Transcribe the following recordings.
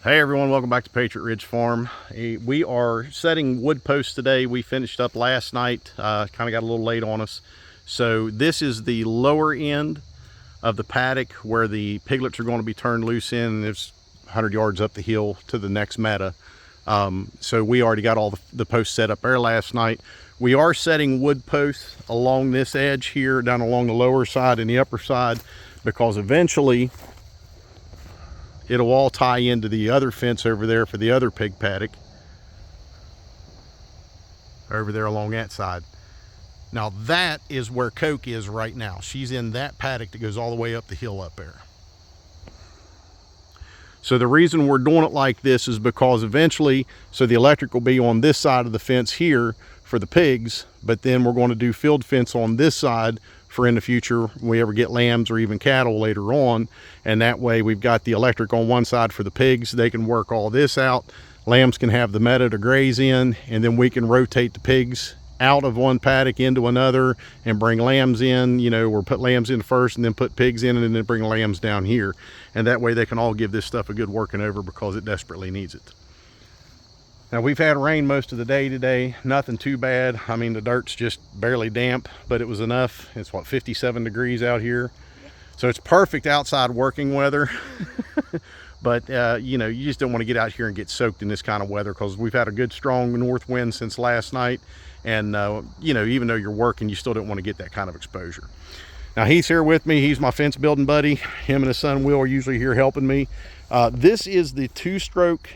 Hey everyone, welcome back to Patriot Ridge Farm. We are setting wood posts today. We finished up last night, kind of got a little late on us. So this is the lower end of the paddock where the piglets are going to be turned loose in, and it's 100 yards up the hill to the next meadow. So we already got all the posts set up there last night. We are setting wood posts along this edge here, down along the lower side and the upper side, because eventually it'll all tie into the other fence over there for the other pig paddock over there along that side. Now that is where Coke is right now. She's in that paddock that goes all the way up the hill up there. So the reason we're doing it like this is because eventually, so the electric will be on this side of the fence here for the pigs, but then we're going to do field fence on this side for in the future when we ever get lambs or even cattle later on. And that way we've got the electric on one side for the pigs. They can work all this out. Lambs can have the meadow to graze in, and then we can rotate the pigs out of one paddock into another and bring lambs in, you know, or put lambs in first and then put pigs in and then bring lambs down here. And that way they can all give this stuff a good working over because it desperately needs it. Now we've had rain most of the day today, nothing too bad. I mean, the dirt's just barely damp, but it was enough. It's what, 57 degrees out here. So it's perfect outside working weather. But you know, you just don't want to get out here and get soaked in this kind of weather because we've had a good strong north wind since last night. And you know, even though you're working, you still don't want to get that kind of exposure. Now he's here with me. He's my fence building buddy. Him and his son Will are usually here helping me. This is the two-stroke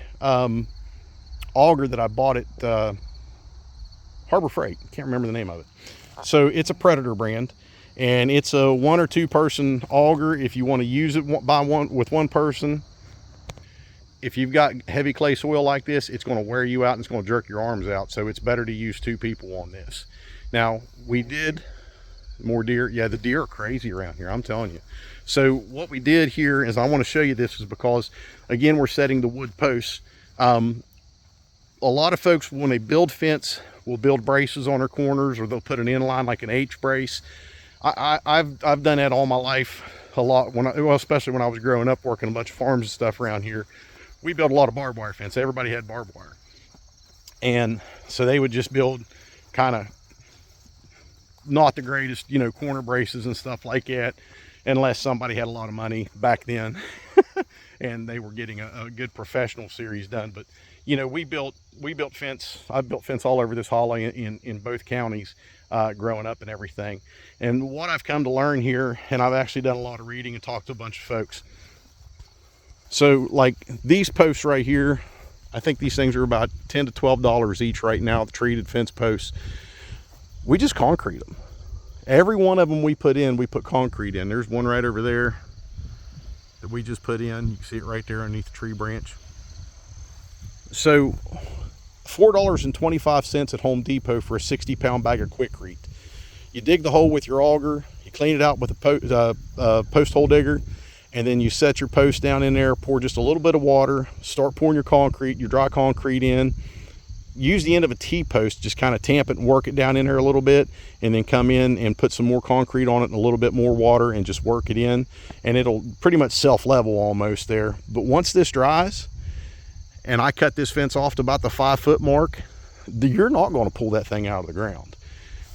auger that I bought at Harbor Freight. Can't remember the name of it. So it's a Predator brand, and it's a 1 or 2 person auger if you want to use it with one person. If you've got heavy clay soil like this, it's going to wear you out and it's going to jerk your arms out. So it's better to use 2 people on this. Now we did more deer. Yeah, the deer are crazy around here, I'm telling you. So what we did here is, I want to show you this, is because again, we're setting the wood posts. A lot of folks, when they build fence, will build braces on their corners, or they'll put an inline like an H brace. I've done that all my life a lot, well, especially when I was growing up working a bunch of farms and stuff around here. We built a lot of barbed wire fence. Everybody had barbed wire. And so they would just build kind of not the greatest, you know, corner braces and stuff like that, unless somebody had a lot of money back then and they were getting a good professional series done. But you know, we built fence. I built fence all over this hollow in both counties growing up and everything. And what I've come to learn here, and I've actually done a lot of reading and talked to a bunch of folks. So like these posts right here, I think these things are about $10 to $12 each right now, the treated fence posts. We just concrete them. Every one of them we put concrete in. There's one right over there that we just put in. You can see it right there underneath the tree branch. So $4.25 at Home Depot for a 60-pound bag of Quikrete. You dig the hole with your auger, you clean it out with a post hole digger, and then you set your post down in there, pour just a little bit of water, start pouring your concrete, your dry concrete in. Use the end of a T-post, just kind of tamp it and work it down in there a little bit, and then come in and put some more concrete on it and a little bit more water and just work it in, and it'll pretty much self-level almost there. But once this dries, and I cut this fence off to about the 5-foot mark, you're not going to pull that thing out of the ground.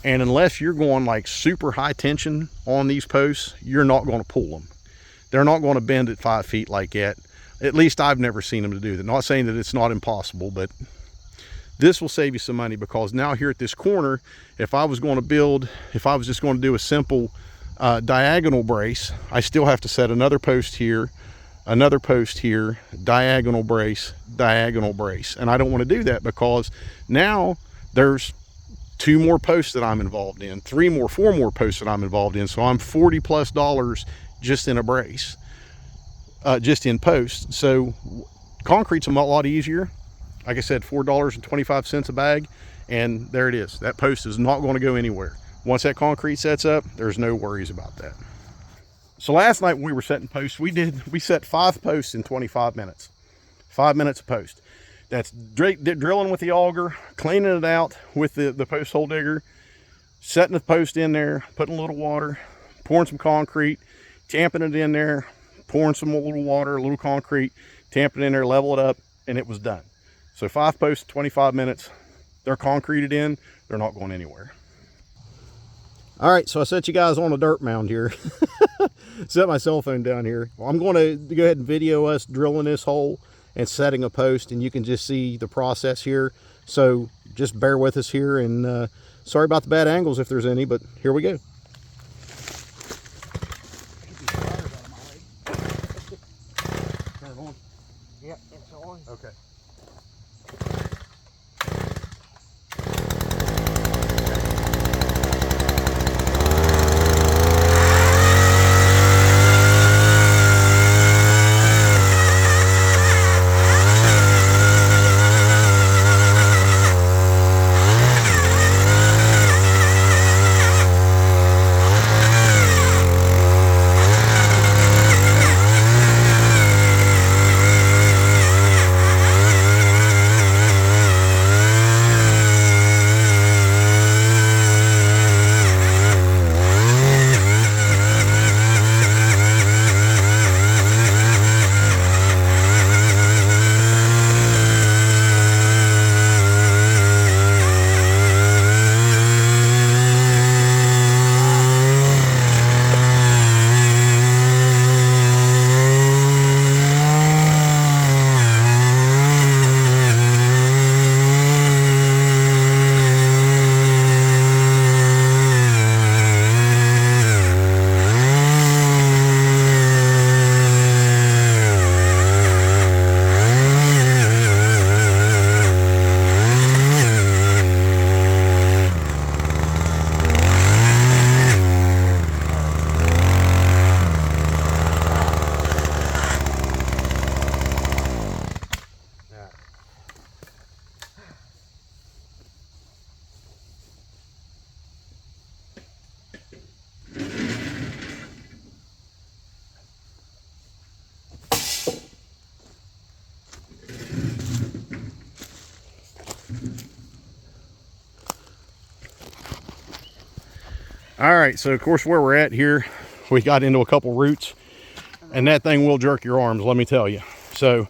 And unless you're going like super high tension on these posts, you're not going to pull them. They're not going to bend at 5 feet like that. At least I've never seen them to do that. Not saying that it's not impossible, but this will save you some money, because now here at this corner, if I was just going to do a simple diagonal brace, I still have to set another post here, diagonal brace, and I don't want to do that, because now there's 2 more posts that I'm involved in, 4 more posts that I'm involved in. So I'm $40+ just in a brace, just in post. So concrete's a lot easier. Like I said, $4.25 a bag, and there it is. That post is not going to go anywhere. Once that concrete sets up, there's no worries about that. So last night when we were setting posts, we set 5 posts in 25 minutes. 5 minutes a post. That's drilling with the auger, cleaning it out with the post hole digger, setting the post in there, putting a little water, pouring some concrete, tamping it in there, pouring some little water, a little concrete, tamp it in there, level it up, and it was done. So 5 posts, 25 minutes. They're concreted in. They're not going anywhere. All right, so I set you guys on a dirt mound here. Set my cell phone down here. Well, I'm going to go ahead and video us drilling this hole and setting a post, and you can just see the process here. So just bear with us here, and sorry about the bad angles if there's any, but here we go. Turn it on? Yep, it's on. Okay. All right, so of course where we're at here, we got into a couple roots, and that thing will jerk your arms, let me tell you. So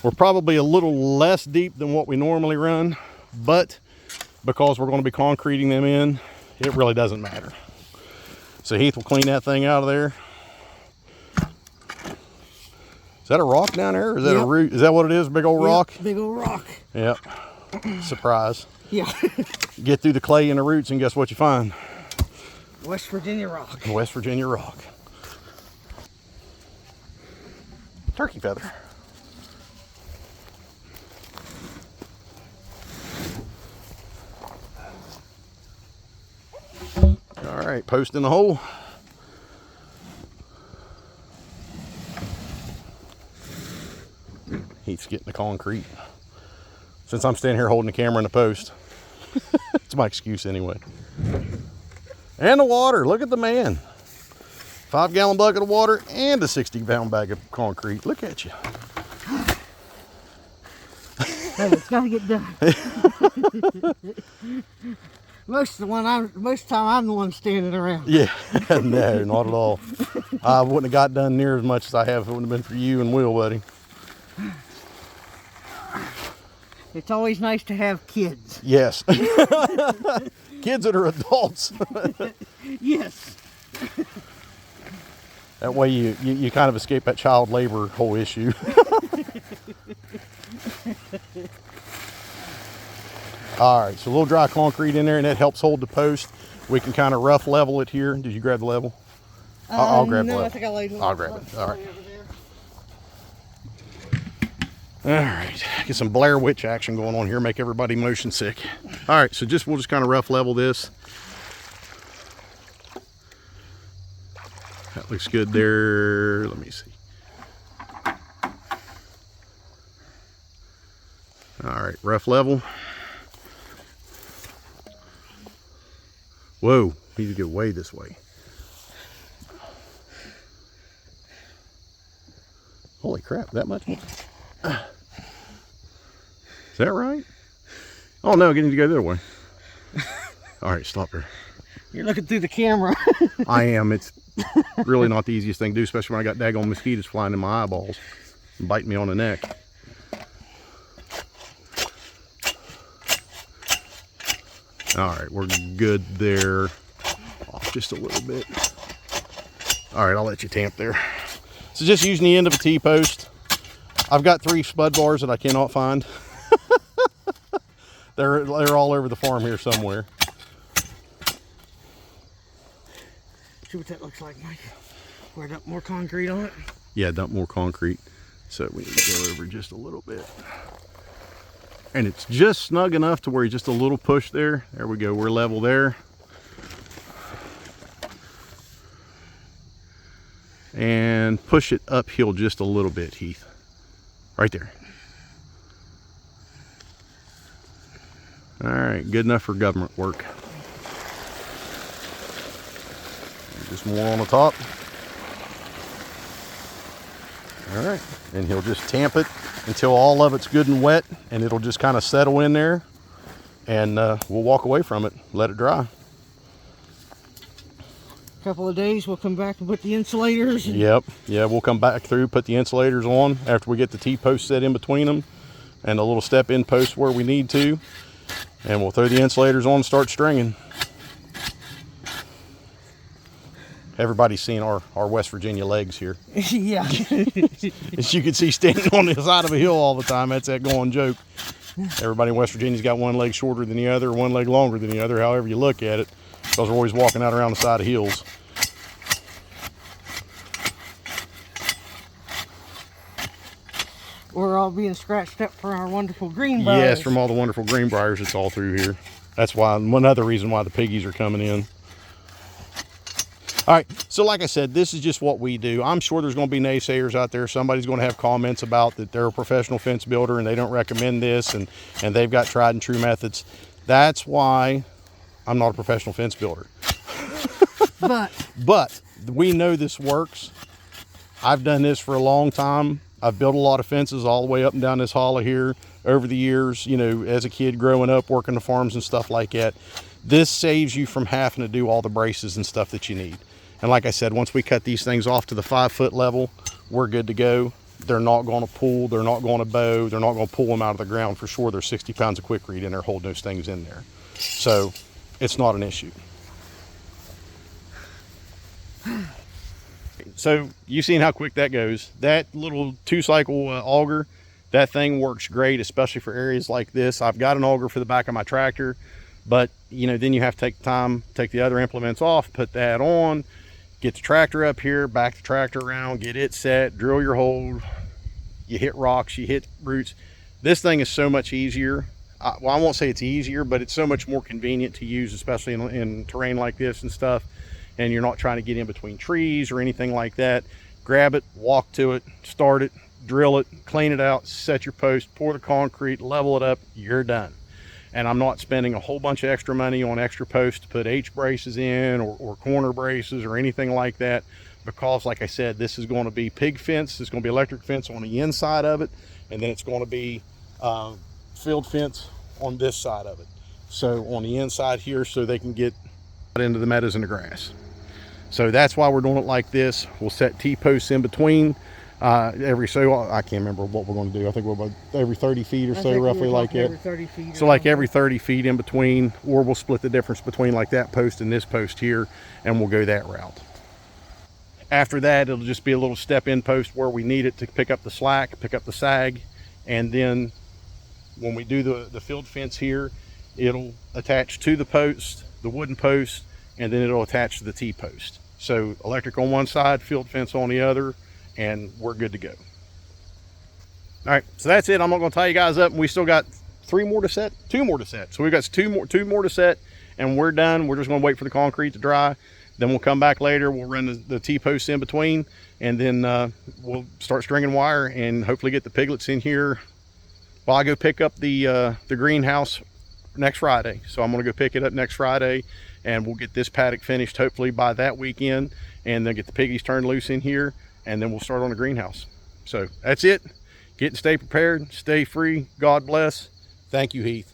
we're probably a little less deep than what we normally run, but because we're going to be concreting them in, it really doesn't matter. So Heath will clean that thing out of there. Is that a rock down there, or is that a root? Is that what it is, big old rock? Big old rock. Yep. Surprise. Yeah. Get through the clay and the roots, and guess what you find? West Virginia rock. West Virginia rock. Turkey feather. All right, post in the hole. Heath's getting the concrete. Since I'm standing here holding the camera in the post, it's my excuse anyway. And the water, look at the man. 5-gallon bucket of water and a 60-pound bag of concrete. Look at you. Hey, it's got to get done. Most of the time I'm the one standing around. Yeah, no, not at all. I wouldn't have got done near as much as I have if it wouldn't have been for you and Will, buddy. It's always nice to have kids. Yes. Kids that are adults. Yes. That way you kind of escape that child labor whole issue. All right, so a little dry concrete in there, and that helps hold the post. We can kind of rough level it here. Did you grab the level? I'll grab the level. I think I laid it. I'll grab it. All right. All right, get some Blair Witch action going on here, make everybody motion sick. All right, so we'll just kind of rough level this. That looks good there. Let me see. All right, rough level. Whoa, need to get way this way. Holy crap, that much more? Is that right? Oh no, getting to go the other way. All right, stop there. You're looking through the camera. I am. It's really not the easiest thing to do, especially when I got daggone mosquitoes flying in my eyeballs and biting me on the neck. All right, we're good there. Off just a little bit. All right, I'll let you tamp there. So just using the end of a T-post. I've got 3 spud bars that I cannot find. They're all over the farm here somewhere. See what that looks like, Mike. Pour up more concrete on it. Yeah, dump more concrete. So we need to go over just a little bit. And it's just snug enough to where just a little push there. There we go, we're level there. And push it uphill just a little bit, Heath. Right there. All right, good enough for government work. Just more on the top. All right, and he'll just tamp it until all of it's good and wet, and it'll just kind of settle in there, and we'll walk away from it, let it dry. Couple of days, we'll come back and put the insulators. Yep, yeah, we'll come back through, put the insulators on after we get the T-post set in between them, and a little step-in post where we need to, and we'll throw the insulators on and start stringing. Everybody's seen our West Virginia legs here. Yeah. As you can see standing on the side of a hill all the time, that's that going joke. Everybody in West Virginia's got one leg shorter than the other, one leg longer than the other, however you look at it, because we're always walking out around the side of hills. We're all being scratched up for our wonderful greenbriers. Yes, from all the wonderful greenbriers that's all through here. That's why, one other reason why the piggies are coming in. All right, so like I said, this is just what we do. I'm sure there's going to be naysayers out there. Somebody's going to have comments about that they're a professional fence builder and they don't recommend this, and they've got tried and true methods. That's why I'm not a professional fence builder. But we know this works. I've done this for a long time. I've built a lot of fences all the way up and down this hollow here over the years, you know, as a kid growing up, working the farms and stuff like that. This saves you from having to do all the braces and stuff that you need. And like I said, once we cut these things off to the 5-foot level, we're good to go. They're not going to pull, they're not going to bow, they're not going to pull them out of the ground for sure. There's 60 pounds of quickreed in there holding those things in there. So it's not an issue. So you've seen how quick that goes. That little 2-cycle auger, that thing works great, especially for areas like this. I've got an auger for the back of my tractor, but you know, then you have to take the time, take the other implements off, put that on, get the tractor up here, back the tractor around, get it set, drill your hole, you hit rocks, you hit roots. This thing is so much easier. Well, I won't say it's easier, but it's so much more convenient to use, especially in terrain like this and stuff. And you're not trying to get in between trees or anything like that. Grab it, walk to it, start it, drill it, clean it out, set your post, pour the concrete, level it up, you're done. And I'm not spending a whole bunch of extra money on extra posts to put H braces in or corner braces or anything like that, because like I said, this is going to be pig fence, it's going to be electric fence on the inside of it, and then it's going to be field fence on this side of it. So on the inside here, so they can get into the meadows and the grass. So that's why we're doing it like this. We'll set T-posts in between every so, I can't remember what we're going to do. I think we're about every 30 feet or so, roughly like that. Every 30 feet. So like every 30 feet in between, or we'll split the difference between like that post and this post here, and we'll go that route. After that, it'll just be a little step-in post where we need it to pick up the slack, pick up the sag, and then when we do the field fence here, it'll attach to the post, the wooden post, and then it'll attach to the T-post. So electric on one side, field fence on the other, and we're good to go. All right, so that's it. I'm not going to tie you guys up. We still got 2 more to set. So we've got two more to set, and we're done. We're just going to wait for the concrete to dry. Then we'll come back later. We'll run the T-posts in between, and then we'll start stringing wire and hopefully get the piglets in here. Well, I go pick up the greenhouse next Friday. So I'm going to go pick it up next Friday, and we'll get this paddock finished hopefully by that weekend, and then get the piggies turned loose in here, and then we'll start on the greenhouse. So that's it. Get and stay prepared, stay free. God bless. Thank you, Heath.